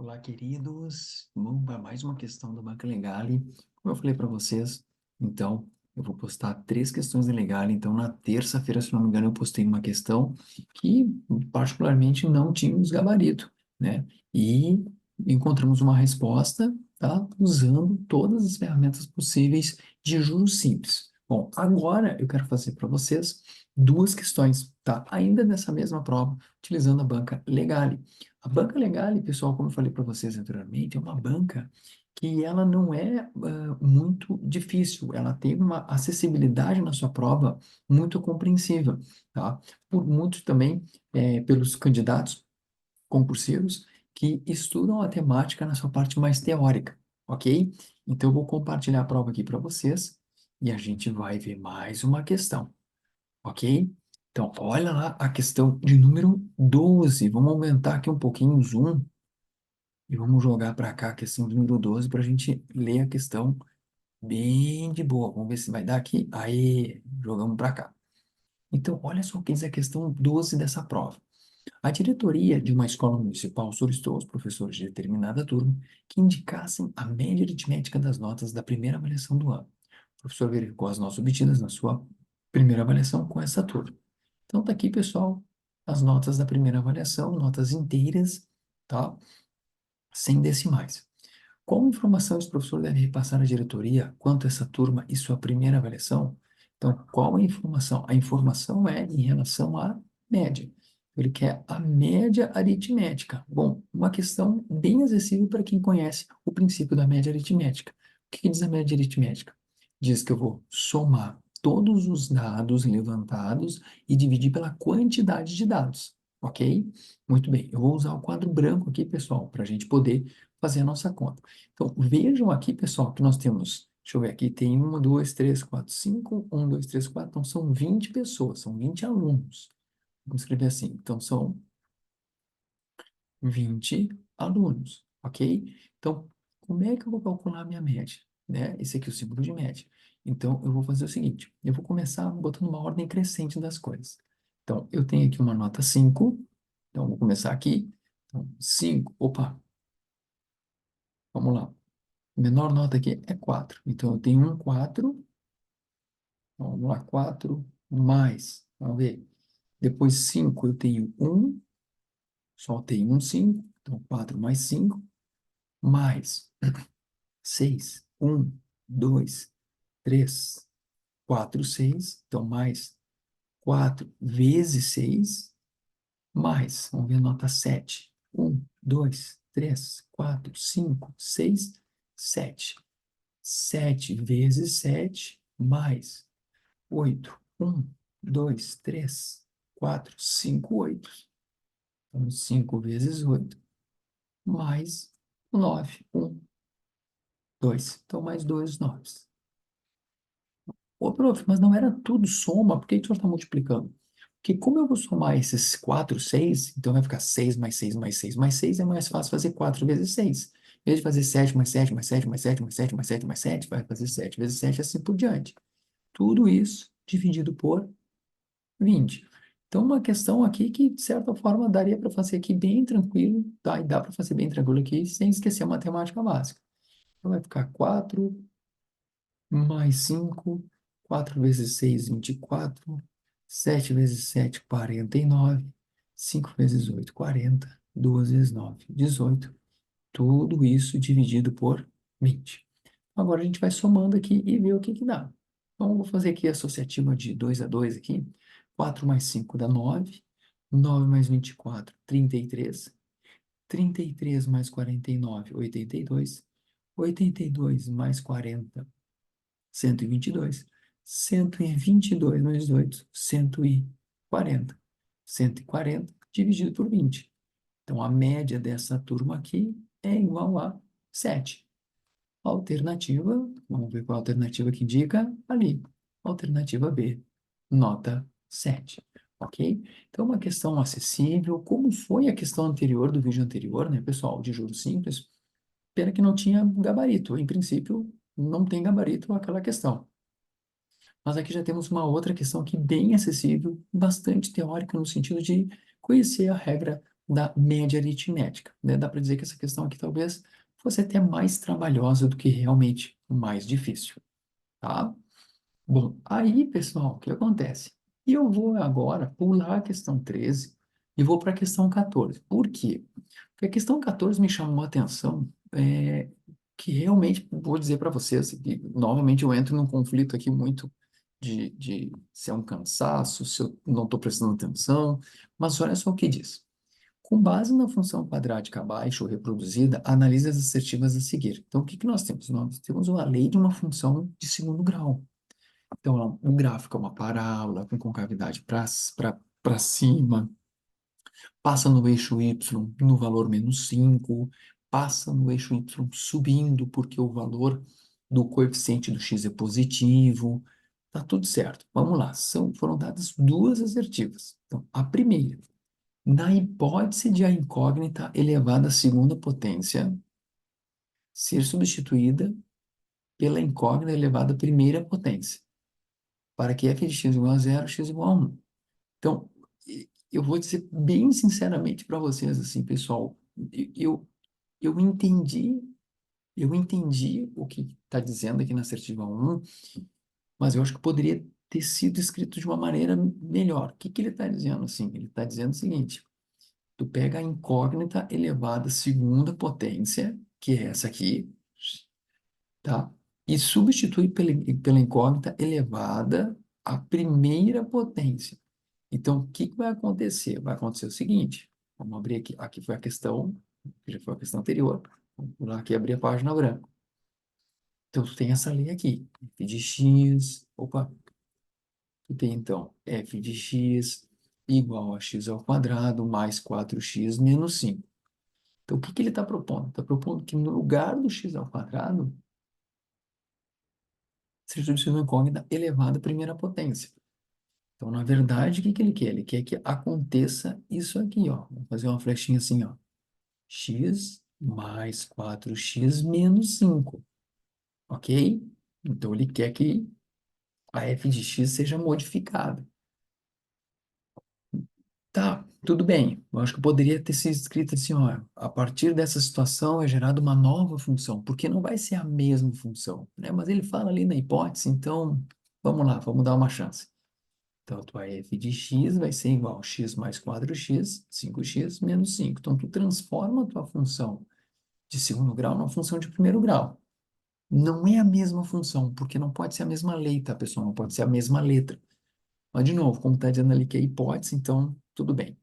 Olá, queridos. Vamos para mais uma questão da Banca Legale. Como eu falei para vocês, então, eu vou postar 3 questões da Legale. Então, na terça-feira, se não me engano, eu postei uma questão que, particularmente, não tínhamos gabarito, né? E encontramos uma resposta, tá? Usando todas as ferramentas possíveis de juros simples. Bom, agora eu quero fazer para vocês 2 questões, tá? Ainda nessa mesma prova, utilizando a Banca Legale. A banca Legale, pessoal, como eu falei para vocês anteriormente, é uma banca que ela não é muito difícil, ela tem uma acessibilidade na sua prova muito compreensível, tá? Por muitos também, pelos candidatos concurseiros que estudam a temática na sua parte mais teórica, ok? Então, eu vou compartilhar a prova aqui para vocês e a gente vai ver mais uma questão, ok? Então, olha lá a questão de número 12. Vamos aumentar aqui um pouquinho o zoom e vamos jogar para cá a questão de número 12 para a gente ler a questão bem de boa. Vamos ver se vai dar aqui. Aí, jogamos para cá. Então, olha só o que diz a questão 12 dessa prova. A diretoria de uma escola municipal solicitou aos professores de determinada turma que indicassem a média aritmética das notas da primeira avaliação do ano. O professor verificou as notas obtidas na sua primeira avaliação com essa turma. Então, tá aqui, pessoal, as notas da primeira avaliação, notas inteiras, tá? Sem decimais. Qual informação esse professor deve repassar à diretoria quanto a essa turma e sua primeira avaliação? Então, qual a informação? A informação é em relação à média. Ele quer a média aritmética. Bom, uma questão bem acessível para quem conhece o princípio da média aritmética. O que diz a média aritmética? Diz que eu vou somar todos os dados levantados e dividir pela quantidade de dados, ok? Muito bem, eu vou usar o quadro branco aqui, pessoal, para a gente poder fazer a nossa conta. Então, vejam aqui, pessoal, que nós temos, deixa eu ver aqui, tem 1, 2, 3, 4, 5, 1, 2, 3, 4, então são 20 pessoas, são 20 alunos. Vamos escrever assim, então são 20 alunos, ok? Então, como é que eu vou calcular a minha média? Né? Esse aqui é o símbolo de média. Então, eu vou fazer o seguinte, eu vou começar botando uma ordem crescente das coisas. Então, eu tenho aqui uma nota 5, então, eu vou começar aqui. Então, 5, opa, vamos lá. Menor nota aqui é 4. Então, eu tenho um 4. Vamos lá, 4 mais. Vamos ver. Depois 5, eu tenho um. Só tenho um 5. Então, 4 mais 5. Mais 6. 1, 2, 3, 4, 6. Então, mais 4 vezes 6. Mais, vamos ver a nota 7. 1, 2, 3, 4, 5, 6, 7. 7 vezes 7 mais 8. 1, 2, 3, 4, 5, 8. Então, 5 vezes 8 mais 9. 1, 2. Então, mais 2 9. Ô, prof, mas não era tudo soma, por que que o senhor está multiplicando? Porque como eu vou somar esses 4 6, então vai ficar 6 mais 6 mais 6 mais 6, é mais fácil fazer 4 vezes 6. Em vez de fazer 7 mais 7 mais 7 mais 7 mais 7 mais 7 mais 7, vai fazer 7 vezes 7 assim por diante. Tudo isso dividido por 20. Então, uma questão aqui que, de certa forma, daria para fazer aqui bem tranquilo, tá? E dá para fazer bem tranquilo aqui, sem esquecer a matemática básica. Então, vai ficar 4 mais 5, 4 vezes 6, 24, 7 vezes 7, 49, 5 vezes 8, 40, 2 vezes 9, 18. Tudo isso dividido por 20. Agora a gente vai somando aqui e ver o que que dá. Então, eu vou fazer aqui a associativa de 2 a 2 aqui. 4 mais 5 dá 9. 9 mais 24, 33. 33 mais 49, 82. 82 mais 40, 122. 122 mais 8, 140. 140 dividido por 20. Então, a média dessa turma aqui é igual a 7. Alternativa, vamos ver qual a alternativa que indica ali. Alternativa B, nota 7. Ok? Então, uma questão acessível, como foi a questão anterior do vídeo anterior, né, pessoal, de juros simples, pena que não tinha gabarito. Em princípio, não tem gabarito aquela questão. Mas aqui já temos uma outra questão aqui bem acessível, bastante teórica, no sentido de conhecer a regra da média aritmética, né? Dá para dizer que essa questão aqui talvez fosse até mais trabalhosa do que realmente mais difícil, tá? Bom, aí, pessoal, o que acontece? Eu vou agora pular a questão 13 e vou para a questão 14. Por quê? Porque a questão 14 me chamou a atenção, que realmente vou dizer para vocês, que novamente eu entro num conflito aqui muito de se é um cansaço, se eu não estou prestando atenção, mas olha só o que diz. Com base na função quadrática abaixo reproduzida, analise as assertivas a seguir. Então, o que que nós temos? Nós temos uma lei de uma função de segundo grau. Então, o gráfico é uma parábola com concavidade para cima, passa no eixo y no valor -5, passa no eixo y subindo, porque o valor do coeficiente do x é positivo. Tá tudo certo. Vamos lá. Foram dadas duas assertivas. Então, a primeira, na hipótese de a incógnita elevada à segunda potência ser substituída pela incógnita elevada à primeira potência, para que f de x igual a zero, x igual a 1. Então, eu vou dizer bem sinceramente para vocês, assim, pessoal, eu, eu entendi, eu entendi o que está dizendo aqui na assertiva 1, mas eu acho que poderia ter sido escrito de uma maneira melhor. O que que ele está dizendo, assim? Ele está dizendo o seguinte: tu pega a incógnita elevada à segunda potência, que é essa aqui, tá? E substitui pela incógnita elevada à primeira potência. Então, o que que vai acontecer? Vai acontecer o seguinte, vamos abrir aqui, aqui foi a questão, já foi a questão anterior, vamos lá aqui abrir a página branca. Então, tu tem essa lei aqui, f de x, opa, tu tem então f de x igual a x ao quadrado mais 4x menos 5. Então, o que que ele está propondo? Está propondo que no lugar do x ao quadrado, seja substituído uma incógnita elevada à primeira potência. Então, na verdade, o que que ele quer? Ele quer que aconteça isso aqui, ó. Vamos fazer uma flechinha assim, ó. X mais 4x menos 5, ok? Então, ele quer que a f de x seja modificada. Tá, tudo bem. Eu acho que poderia ter sido escrito assim, ó, a partir dessa situação é gerada uma nova função, porque não vai ser a mesma função, né? Mas ele fala ali na hipótese, então, vamos lá, vamos dar uma chance. Então, a tua f de x vai ser igual a x mais 4x, 5x menos 5. Então, tu transforma a tua função de segundo grau numa função de primeiro grau. Não é a mesma função, porque não pode ser a mesma lei, tá, pessoal? Não pode ser a mesma letra. Mas, de novo, como está dizendo ali que é hipótese, então, tudo bem.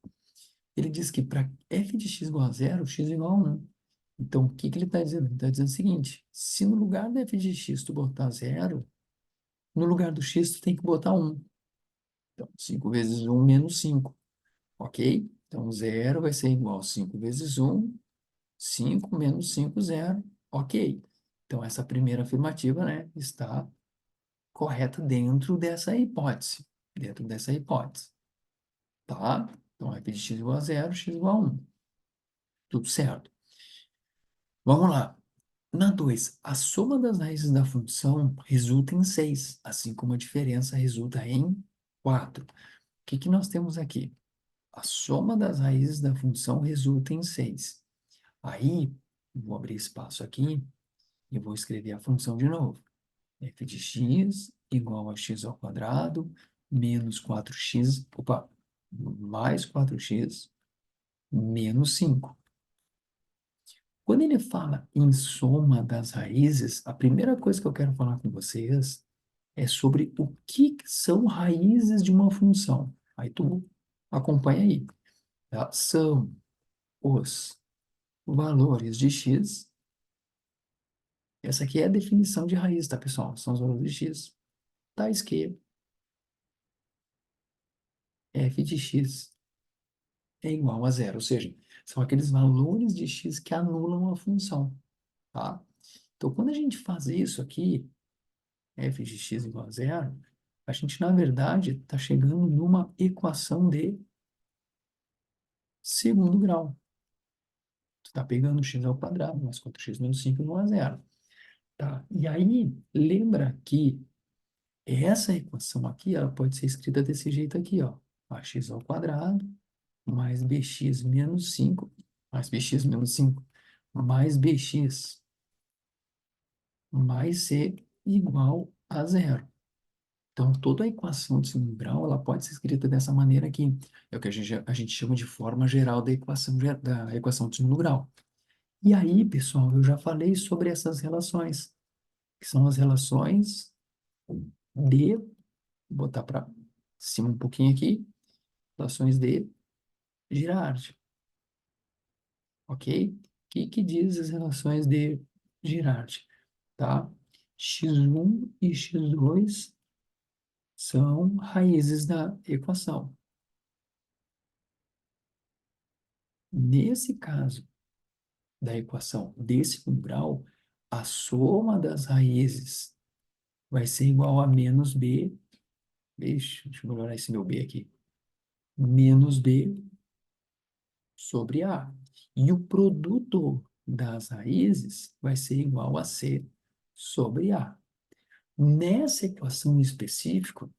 Ele diz que para f de x igual a zero, x igual a 1. Então, o que que ele está dizendo? Ele está dizendo o seguinte, se no lugar da f de x tu botar zero, no lugar do x tu tem que botar 1. Então, 5 vezes 1 menos 5, ok? Então, zero vai ser igual a 5 vezes 1, 5 menos 5, zero, ok. Então, essa primeira afirmativa, né, está correta dentro dessa hipótese. Dentro dessa hipótese, tá? Então, f de x igual a zero, x igual a 1. Tudo certo. Vamos lá. Na 2, a soma das raízes da função resulta em 6, assim como a diferença resulta em 4. O que que nós temos aqui? A soma das raízes da função resulta em 6. Aí, vou abrir espaço aqui e vou escrever a função de novo. F de x igual a x ao quadrado menos 4x, opa, mais 4x menos 5. Quando ele fala em soma das raízes, a primeira coisa que eu quero falar com vocês é sobre o que são raízes de uma função. Aí tu acompanha aí, tá? São os valores de x. Essa aqui é a definição de raiz, tá, pessoal? São os valores de x. Tais que f de x é igual a zero, ou seja, são aqueles valores de x que anulam a função, tá? Então, quando a gente faz isso aqui, f de x igual a zero, a gente, na verdade, está chegando numa equação de segundo grau. Tu está pegando x ao quadrado, mais 4x menos 5 igual a zero. Tá? E aí, lembra que essa equação aqui, ela pode ser escrita desse jeito aqui, ó. Ax ao quadrado mais bx menos 5, mais bx menos 5, mais bx mais c igual a zero. Então, toda a equação de segundo grau, ela pode ser escrita dessa maneira aqui. É o que a gente chama de forma geral da equação de segundo grau. E aí, pessoal, eu já falei sobre essas relações, que são as relações de, vou botar para cima um pouquinho aqui, relações de Girardi, ok? O que diz as relações de Girardi, tá? x1 e x2 são raízes da equação. Nesse caso da equação de segundo grau, a soma das raízes vai ser igual a menos b, deixa eu melhorar esse meu b aqui, menos b sobre a. E o produto das raízes vai ser igual a c sobre a. Nessa equação em específico,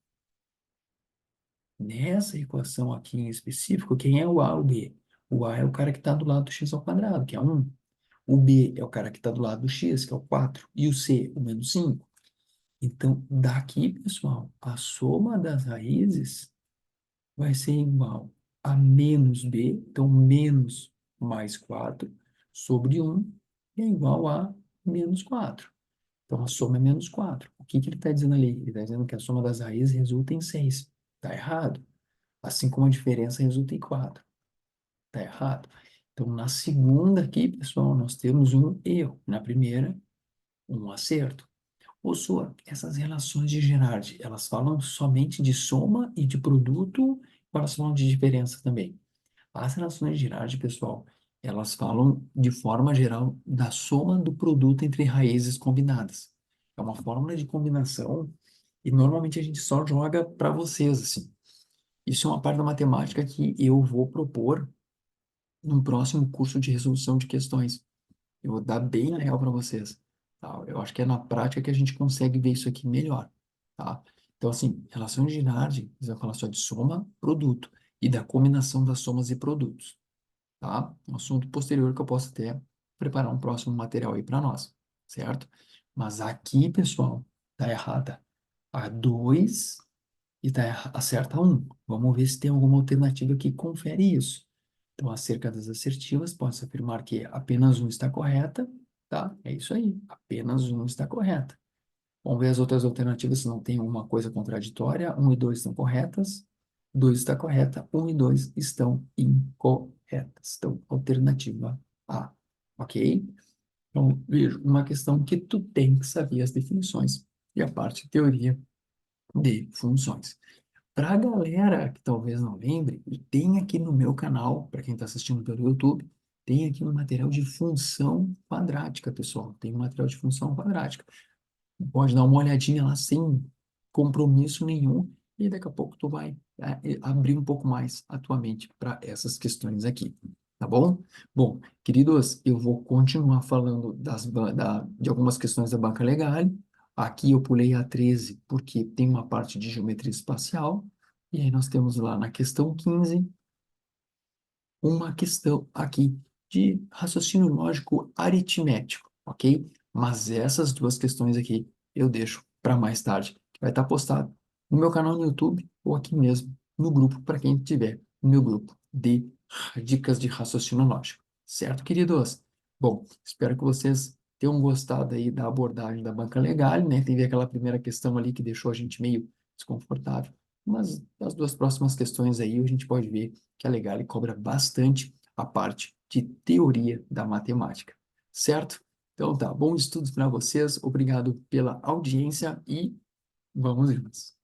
nessa equação aqui em específico, quem é o a ou o b? O a é o cara que está do lado do x ao quadrado, que é 1. O b é o cara que está do lado do x, que é o 4. E o c, o menos 5. Então, daqui, pessoal, a soma das raízes vai ser igual a menos b, então menos mais 4 sobre 1 é igual a menos 4. Então, a soma é menos 4. O que ele está dizendo ali? Ele está dizendo que a soma das raízes resulta em 6. Está errado. Assim como a diferença resulta em 4. Está errado. Então, na segunda aqui, pessoal, nós temos um erro. Na primeira, um acerto. Ô, Sua, essas relações de Girardi, elas falam somente de soma e de produto, ou elas falam de diferença também? As relações de Girardi, pessoal, elas falam de forma geral da soma do produto entre raízes combinadas. É uma fórmula de combinação e normalmente a gente só joga para vocês, assim. Isso é uma parte da matemática que eu vou propor no próximo curso de resolução de questões. Eu vou dar bem na real para vocês, tá? Eu acho que é na prática que a gente consegue ver isso aqui melhor, tá? Então, assim, relações de Girardi, você vai falar só de soma, produto, e da combinação das somas e produtos, tá? Um assunto posterior que eu posso até preparar um próximo material aí para nós, certo? Mas aqui, pessoal, tá errada a 2 e tá acerta a 1. Vamos ver se tem alguma alternativa que confere isso. Então, acerca das assertivas, pode-se afirmar que apenas um está correta, tá? É isso aí, apenas um está correta. Vamos ver as outras alternativas se não tem uma coisa contraditória. 1 e 2 estão corretas, 2 está correta, 1 e 2 estão incorretas. Então, alternativa A, ok? Então, veja, uma questão que tu tem que saber as definições e a parte de teoria de funções. Para a galera que talvez não lembre, tem aqui no meu canal, para quem está assistindo pelo YouTube, tem aqui um material de função quadrática, pessoal. Tem um material de função quadrática. Pode dar uma olhadinha lá sem compromisso nenhum e daqui a pouco tu vai abrir um pouco mais a tua mente para essas questões aqui, tá bom? Bom, queridos, eu vou continuar falando de algumas questões da banca legal. Aqui eu pulei a 13 porque tem uma parte de geometria espacial e aí nós temos lá na questão 15 uma questão aqui de raciocínio lógico aritmético, ok? Mas essas duas questões aqui eu deixo para mais tarde, que vai estar postado no meu canal no YouTube ou aqui mesmo no grupo, para quem tiver no meu grupo de dicas de raciocínio lógico. Certo, queridos? Bom, espero que vocês tenham gostado aí da abordagem da banca legal, né? Teve aquela primeira questão ali que deixou a gente meio desconfortável, mas as duas próximas questões aí a gente pode ver que a Legale cobra bastante a parte de teoria da matemática, certo? Então tá, bons estudos para vocês, obrigado pela audiência e vamos juntos.